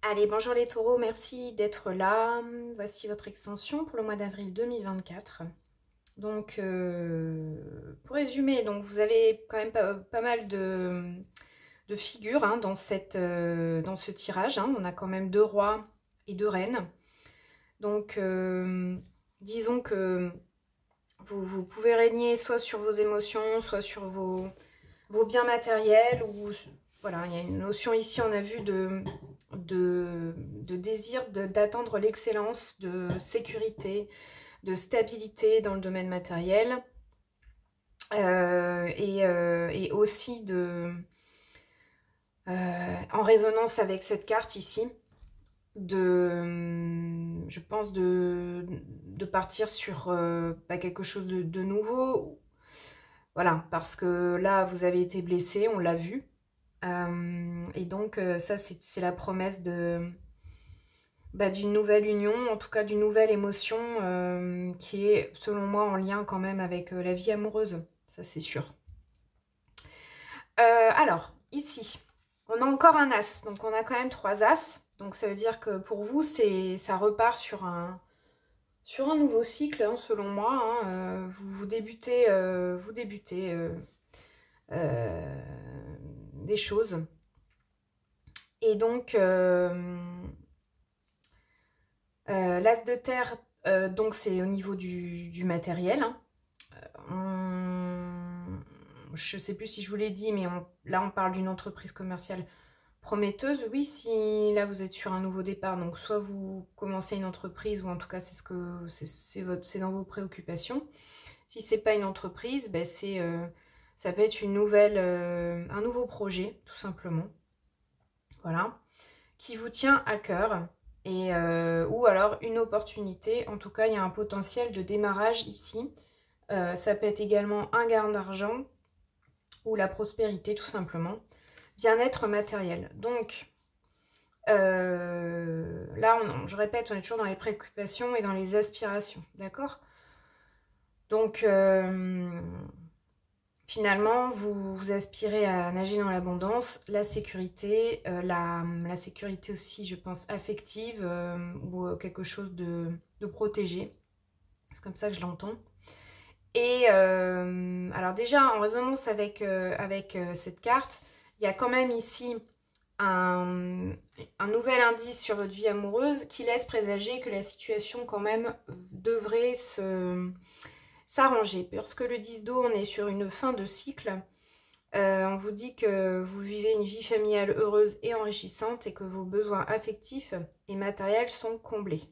Allez, bonjour les taureaux, merci d'être là. Voici votre extension pour le mois d'avril 2024. Donc, pour résumer, donc vous avez quand même pas mal de figures hein, dans ce tirage. Hein. On a quand même 2 rois et 2 reines. Donc, disons que vous pouvez régner soit sur vos émotions, soit sur vos biens matériels. Ou voilà, il y a une notion ici, on a vu de désir d'atteindre l'excellence, de sécurité, de stabilité dans le domaine matériel. Et aussi en résonance avec cette carte ici, je pense de partir sur quelque chose de nouveau. Voilà, parce que là, vous avez été blessé, on l'a vu. Et donc, ça, c'est la promesse d'une nouvelle union, en tout cas d'une nouvelle émotion qui est, selon moi, en lien quand même avec la vie amoureuse. Ça, c'est sûr. Alors, ici, on a encore un as. Donc, on a quand même 3 as. Donc, ça veut dire que pour vous, ça repart sur un nouveau cycle, hein, selon moi. Hein. Vous débutez, des choses. Et donc, l'as de terre, donc c'est au niveau du matériel. Hein. Je ne sais plus si je vous l'ai dit, mais là on parle d'une entreprise commerciale prometteuse. Oui, si là vous êtes sur un nouveau départ, donc soit vous commencez une entreprise, ou en tout cas c'est dans vos préoccupations. Si c'est pas une entreprise, ben ça peut être un nouveau projet, tout simplement. Voilà, qui vous tient à cœur. Ou alors une opportunité. En tout cas, il y a un potentiel de démarrage ici. Ça peut être également un gain d'argent ou la prospérité, tout simplement. Bien-être matériel. Donc, là, je répète, on est toujours dans les préoccupations et dans les aspirations. D'accord? Donc, finalement, vous aspirez à nager dans l'abondance, la sécurité, la sécurité aussi, je pense, affective, ou quelque chose de protégé. C'est comme ça que je l'entends. Et alors déjà, en résonance avec cette carte, il y a quand même ici un nouvel indice sur votre vie amoureuse qui laisse présager que la situation quand même devrait s'arranger. Parce que le 10 d'eau, on est sur une fin de cycle. On vous dit que vous vivez une vie familiale heureuse et enrichissante et que vos besoins affectifs et matériels sont comblés.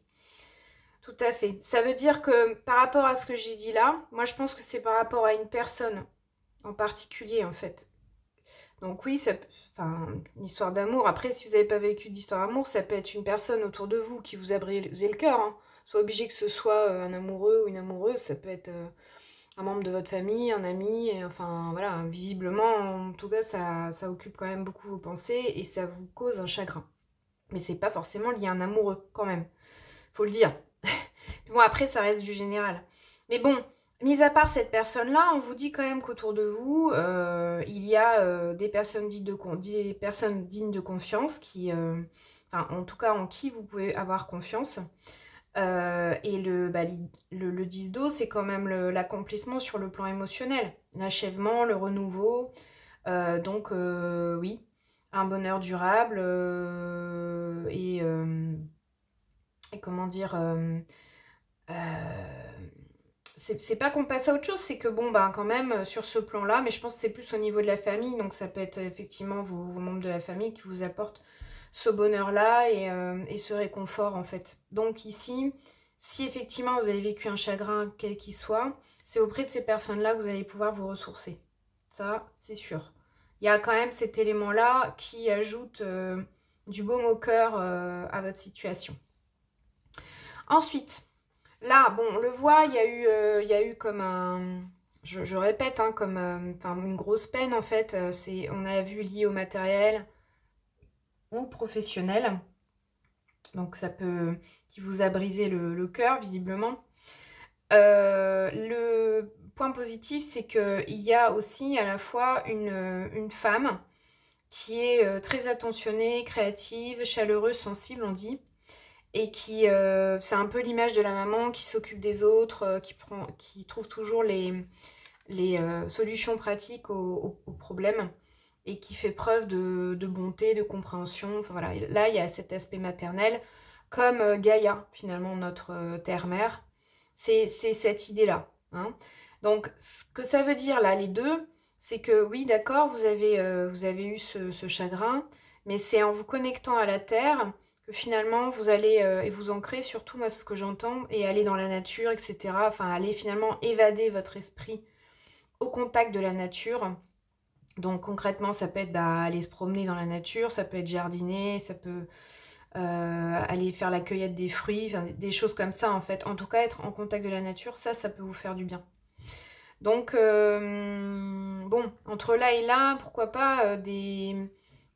Tout à fait. Ça veut dire que par rapport à ce que j'ai dit là, moi je pense que c'est par rapport à une personne en particulier en fait. Donc oui, enfin, une histoire d'amour. Après, si vous n'avez pas vécu d'histoire d'amour, ça peut être une personne autour de vous qui vous a brisé le cœur. Hein. Soit obligé que ce soit un amoureux ou une amoureuse, ça peut être un membre de votre famille, un ami, et enfin voilà, visiblement, en tout cas, ça occupe quand même beaucoup vos pensées et ça vous cause un chagrin. Mais c'est pas forcément lié à un amoureux, quand même, faut le dire. Bon, après, ça reste du général. Mais bon, mis à part cette personne-là, on vous dit quand même qu'autour de vous, il y a des personnes dignes de confiance, enfin, en tout cas, en qui vous pouvez avoir confiance. Et le 10 d'eau, c'est quand même l'accomplissement sur le plan émotionnel. L'achèvement, le renouveau. Donc, oui, un bonheur durable. Et comment dire c'est pas qu'on passe à autre chose, c'est que bon, ben quand même, sur ce plan-là, mais je pense que c'est plus au niveau de la famille, donc ça peut être effectivement vos membres de la famille qui vous apportent ce bonheur-là et ce réconfort en fait. Donc ici, si effectivement vous avez vécu un chagrin quel qu'il soit, c'est auprès de ces personnes-là que vous allez pouvoir vous ressourcer. Ça, c'est sûr. Il y a quand même cet élément-là qui ajoute du baume au cœur à votre situation. Ensuite, là, bon, on le voit, il y a eu comme un... Je répète, hein, comme une grosse peine en fait. On a vu lié au matériel ou professionnel. Donc ça peut... qui vous a brisé le cœur, visiblement. Le point positif, c'est qu'il y a aussi à la fois une femme qui est très attentionnée, créative, chaleureuse, sensible, on dit. Et qui, c'est un peu l'image de la maman qui s'occupe des autres, qui trouve toujours les solutions pratiques aux problèmes et qui fait preuve de bonté, de compréhension. Enfin, voilà. Et là, il y a cet aspect maternel, comme Gaïa, finalement, notre terre-mère. C'est cette idée-là. Hein. Donc, ce que ça veut dire, là, les deux, c'est que, oui, d'accord, vous avez eu ce chagrin, mais c'est en vous connectant à la terre que finalement, vous allez, et vous ancrer, surtout, moi, c'est ce que j'entends, et aller dans la nature, etc. Enfin, aller finalement évader votre esprit au contact de la nature. Donc concrètement, ça peut être aller se promener dans la nature, ça peut être jardiner, ça peut aller faire la cueillette des fruits, enfin, des choses comme ça en fait. En tout cas, être en contact de la nature, ça peut vous faire du bien. Donc, bon, entre là et là, pourquoi pas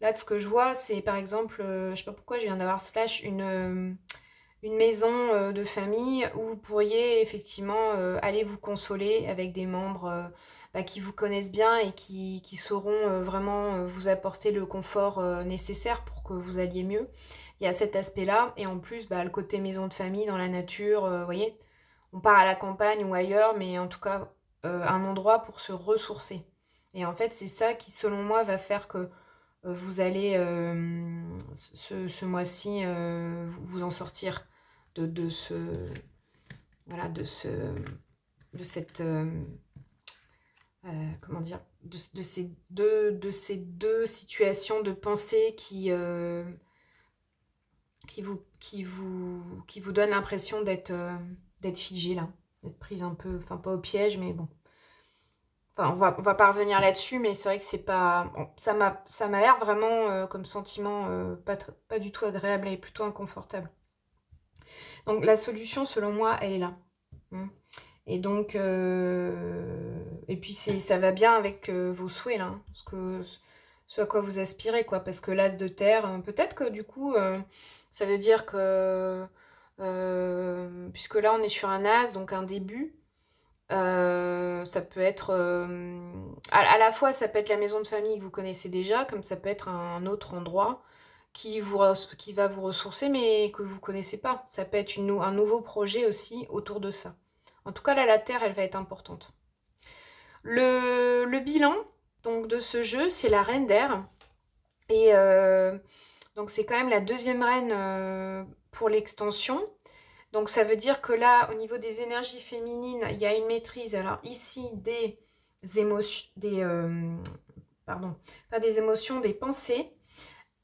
Là, de ce que je vois, c'est par exemple, je sais pas pourquoi je viens d'avoir slash une maison de famille où vous pourriez effectivement aller vous consoler avec des membres qui vous connaissent bien et qui sauront vraiment vous apporter le confort nécessaire pour que vous alliez mieux. Il y a cet aspect-là et en plus le côté maison de famille dans la nature, vous voyez, on part à la campagne ou ailleurs, mais en tout cas un endroit pour se ressourcer. Et en fait, c'est ça qui, selon moi, va faire que vous allez ce mois-ci vous en sortir de ce voilà de cette comment dire de ces deux situations de pensée qui vous donnent l'impression d'être figé là, d'être prise un peu, enfin pas au piège, mais bon. Enfin, on va pas revenir là-dessus, mais c'est vrai que c'est pas... Bon, ça m'a l'air vraiment comme sentiment pas du tout agréable et plutôt inconfortable. Donc la solution, selon moi, elle est là. Et donc, et puis ça va bien avec vos souhaits, là. Ce à quoi vous aspirez, quoi. Parce que l'as de terre, peut-être que du coup, ça veut dire que... puisque là, on est sur un as, donc un début... ça peut être à la fois ça peut être la maison de famille que vous connaissez déjà, comme ça peut être un autre endroit qui va vous ressourcer mais que vous connaissez pas. Ça peut être un nouveau projet aussi autour de ça. En tout cas là la terre elle va être importante. Le bilan donc de ce jeu c'est la reine d'air et donc c'est quand même la deuxième reine pour l'extension. Donc ça veut dire que là, au niveau des énergies féminines, il y a une maîtrise. Alors ici, des émotions, pardon, pas des émotions, des pensées.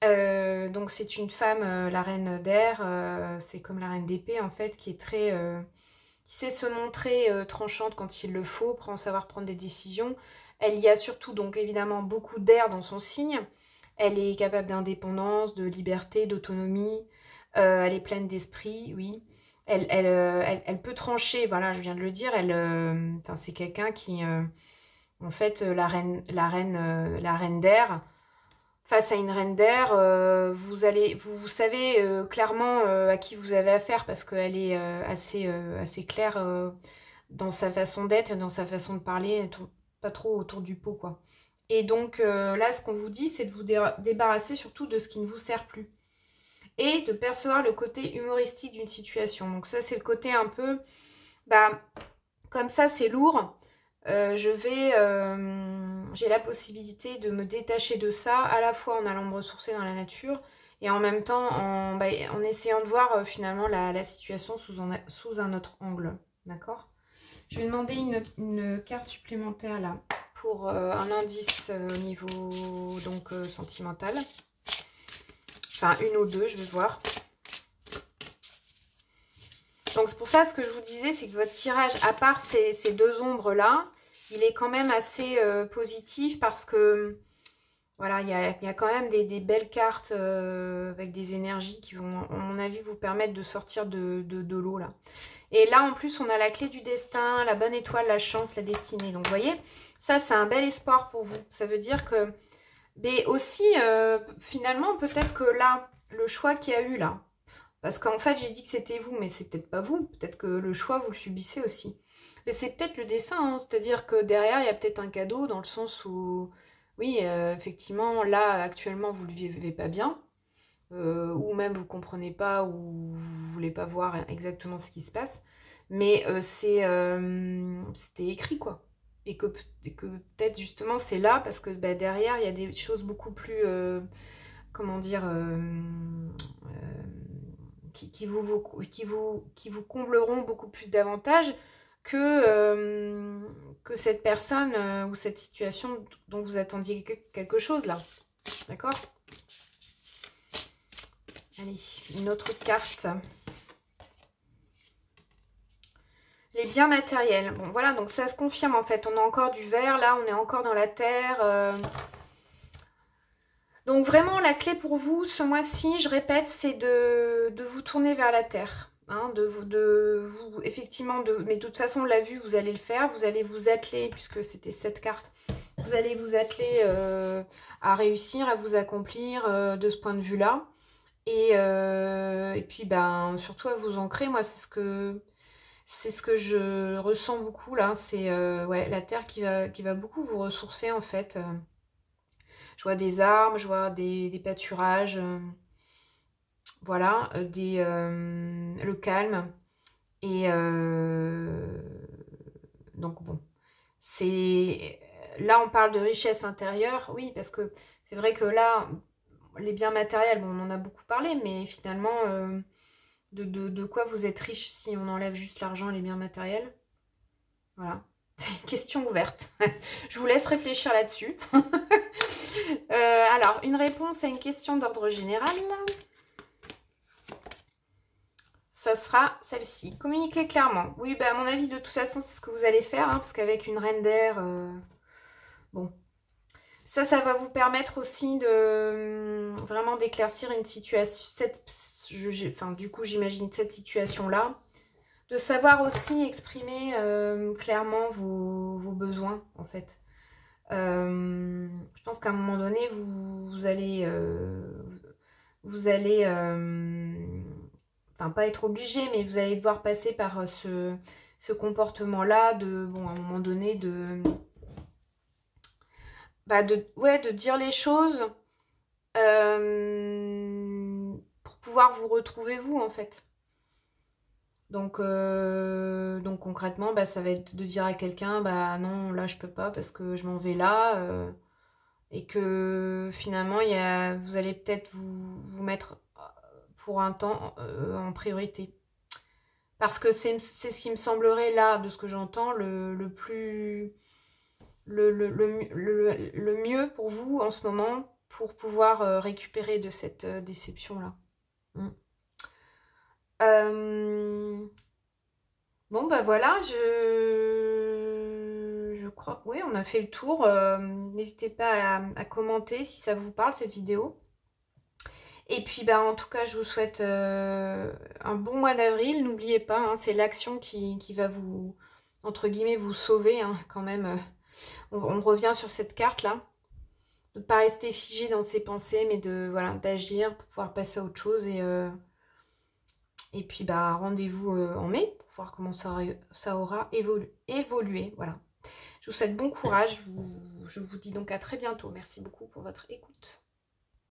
Donc c'est une femme, la reine d'air, c'est comme la reine d'épée en fait, qui est très, qui sait se montrer tranchante quand il le faut, pour en savoir prendre des décisions. Elle y a surtout donc évidemment beaucoup d'air dans son signe. Elle est capable d'indépendance, de liberté, d'autonomie. Elle est pleine d'esprit, oui. Elle peut trancher, voilà, je viens de le dire. C'est quelqu'un qui, en fait, la reine d'air, face à une reine d'air, vous savez clairement à qui vous avez affaire parce qu'elle est assez claire dans sa façon d'être et dans sa façon de parler, pas trop autour du pot, quoi. Et donc là, ce qu'on vous dit, c'est de vous débarrasser surtout de ce qui ne vous sert plus et de percevoir le côté humoristique d'une situation. Donc ça, c'est le côté un peu, comme ça, c'est lourd. J'ai la possibilité de me détacher de ça, à la fois en allant me ressourcer dans la nature et en même temps en essayant de voir finalement la situation sous un autre angle. D'accord ? Je vais demander une carte supplémentaire là pour un indice au niveau donc sentimental. Enfin, une ou deux, je vais voir. Donc, c'est pour ça, ce que je vous disais, c'est que votre tirage, à part ces deux ombres-là, il est quand même assez positif parce que, voilà, il y a quand même des belles cartes avec des énergies qui vont, à mon avis, vous permettre de sortir de l'eau, là. Et là, en plus, on a la clé du destin, la bonne étoile, la chance, la destinée. Donc, vous voyez, ça, c'est un bel espoir pour vous. Ça veut dire que... Mais aussi, finalement, peut-être que là, le choix qu'il y a eu là, parce qu'en fait, j'ai dit que c'était vous, mais c'est peut-être pas vous. Peut-être que le choix, vous le subissez aussi. Mais c'est peut-être le dessin, hein, c'est-à-dire que derrière, il y a peut-être un cadeau dans le sens où, vous oui, effectivement, là, actuellement, vous ne le vivez pas bien, ou même vous ne comprenez pas, ou vous ne voulez pas voir exactement ce qui se passe, mais c'était écrit, quoi. Et que peut-être, justement, c'est là, parce que bah, derrière, il y a des choses beaucoup plus, comment dire, qui vous combleront beaucoup plus d'avantages que, que cette personne ou cette situation dont vous attendiez quelque chose là. D'accord? Allez, une autre carte. Les biens matériels. Bon, voilà, donc ça se confirme en fait. On a encore du verre, là, on est encore dans la terre. Donc vraiment, la clé pour vous, ce mois-ci, je répète, c'est de vous tourner vers la terre. Hein, effectivement, mais de toute façon, on l'a vu, vous allez le faire. Vous allez vous atteler, puisque c'était cette carte, vous allez vous atteler à réussir, à vous accomplir de ce point de vue-là. Et puis, ben, surtout à vous ancrer. Moi, c'est ce que je ressens beaucoup là. C'est ouais, la terre qui va beaucoup vous ressourcer en fait. Je vois des arbres, je vois des pâturages, voilà, le calme. Et donc bon, là on parle de richesse intérieure, oui, parce que c'est vrai que là, les biens matériels, bon, on en a beaucoup parlé, mais finalement, de quoi vous êtes riche si on enlève juste l'argent et les biens matériels? Voilà. Question ouverte. Je vous laisse réfléchir là-dessus. Alors, une réponse à une question d'ordre général. Ça sera celle-ci. Communiquez clairement. Oui, bah, à mon avis, de toute façon, c'est ce que vous allez faire. Hein, parce qu'avec une reine d'air, bon. Ça va vous permettre aussi de vraiment d'éclaircir une situation. Du coup, j'imagine cette situation-là. De savoir aussi exprimer clairement vos besoins, en fait. Je pense qu'à un moment donné, vous allez, enfin pas être obligé, mais vous allez devoir passer par ce comportement-là bon, à un moment donné, ouais, de dire les choses pour pouvoir vous retrouver vous, en fait. Donc concrètement, bah, ça va être de dire à quelqu'un, bah non, là je peux pas parce que je m'en vais là. Et que finalement, vous allez peut-être vous mettre pour un temps en priorité. Parce que c'est ce qui me semblerait là, de ce que j'entends, le mieux pour vous en ce moment pour pouvoir récupérer de cette déception-là. Bon, bah voilà, je crois que oui, on a fait le tour. N'hésitez pas à commenter si ça vous parle, cette vidéo. Et puis, bah, en tout cas, je vous souhaite un bon mois d'avril. N'oubliez pas, hein, c'est l'action qui va vous, entre guillemets, vous sauver hein, quand même. On revient sur cette carte-là. De ne pas rester figé dans ses pensées, mais voilà, d'agir pour pouvoir passer à autre chose. Et puis, bah, rendez-vous en mai pour voir comment ça aura évolué. Voilà. Je vous souhaite bon courage. Je vous dis donc à très bientôt. Merci beaucoup pour votre écoute.